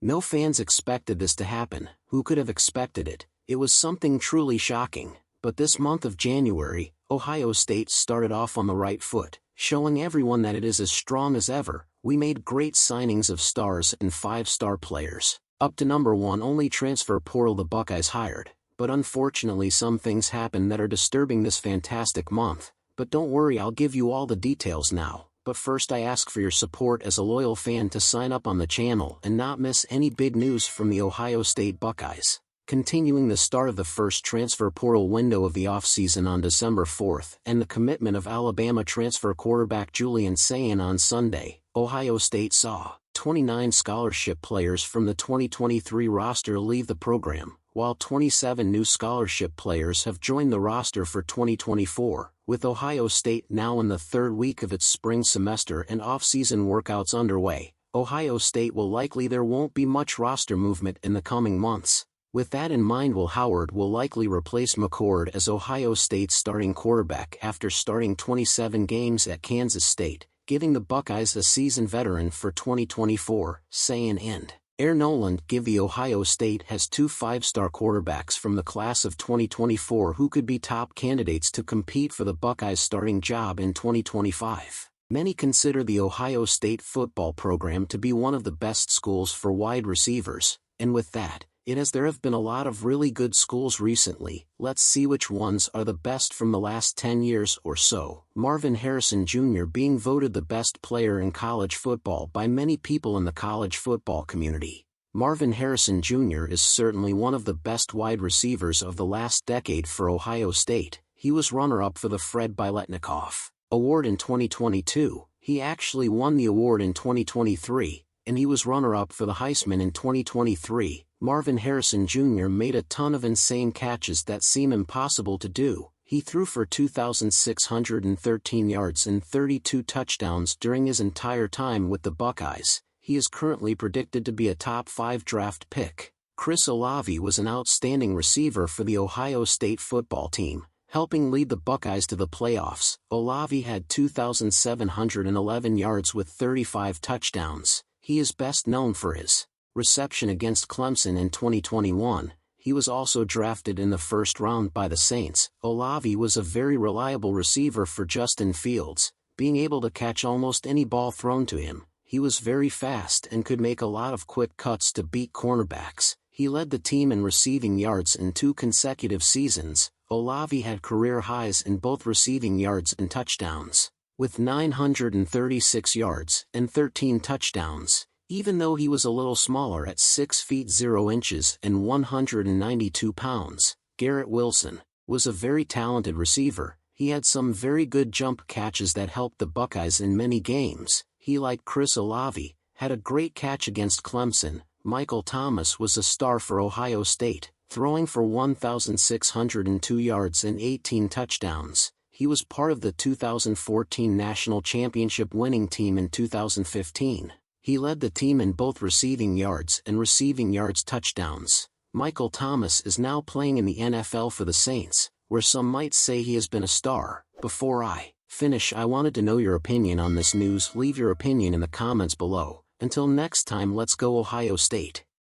No fans expected this to happen. Who could have expected it? It was something truly shocking. But this month of January, Ohio State started off on the right foot, showing everyone that it is as strong as ever. We made great signings of stars and 5-star players. Up to number 1 only transfer portal the Buckeyes hired. But unfortunately some things happen that are disturbing this fantastic month. But don't worry, I'll give you all the details now. But first I ask for your support as a loyal fan to sign up on the channel and not miss any big news from the Ohio State Buckeyes. Continuing the start of the first transfer portal window of the offseason on December 4th and the commitment of Alabama transfer quarterback Julian Sayin on Sunday, Ohio State saw 29 scholarship players from the 2023 roster leave the program, while 27 new scholarship players have joined the roster for 2024, with Ohio State now in the third week of its spring semester and off-season workouts underway. Ohio State will likely there won't be much roster movement in the coming months. With that in mind, Will Howard will likely replace McCord as Ohio State's starting quarterback after starting 27 games at Kansas State, giving the Buckeyes a seasoned veteran for 2024, Sayin and Air Noland give the Ohio State has 2 5-star quarterbacks from the class of 2024 who could be top candidates to compete for the Buckeyes starting job in 2025. Many consider the Ohio State football program to be one of the best schools for wide receivers, and with that, there have been a lot of really good schools recently. Let's see which ones are the best from the last 10 years or so. Marvin Harrison Jr. being voted the best player in college football by many people in the college football community. Marvin Harrison Jr. is certainly one of the best wide receivers of the last decade for Ohio State. He was runner-up for the Fred Biletnikoff Award in 2022. He actually won the award in 2023, and he was runner-up for the Heisman in 2023. Marvin Harrison Jr. made a ton of insane catches that seem impossible to do. He threw for 2,613 yards and 32 touchdowns during his entire time with the Buckeyes. He is currently predicted to be a top 5 draft pick. Chris Olave was an outstanding receiver for the Ohio State football team, helping lead the Buckeyes to the playoffs. Olave had 2,711 yards with 35 touchdowns. He is best known for his reception against Clemson in 2021. He was also drafted in the first round by the Saints. Olave was a very reliable receiver for Justin Fields, being able to catch almost any ball thrown to him. He was very fast and could make a lot of quick cuts to beat cornerbacks. He led the team in receiving yards in 2 consecutive seasons. Olave had career highs in both receiving yards and touchdowns, with 936 yards and 13 touchdowns. Even though he was a little smaller at 6 feet 0 inches and 192 pounds, Garrett Wilson was a very talented receiver. He had some very good jump catches that helped the Buckeyes in many games. He, like Chris Olave, had a great catch against Clemson. Michael Thomas was a star for Ohio State, throwing for 1,602 yards and 18 touchdowns. He was part of the 2014 National Championship winning team in 2015. He led the team in both receiving yards and receiving yards touchdowns. Michael Thomas is now playing in the NFL for the Saints, where some might say he has been a star. Before I finish, I wanted to know your opinion on this news. Leave your opinion in the comments below. Until next time, let's go Ohio State.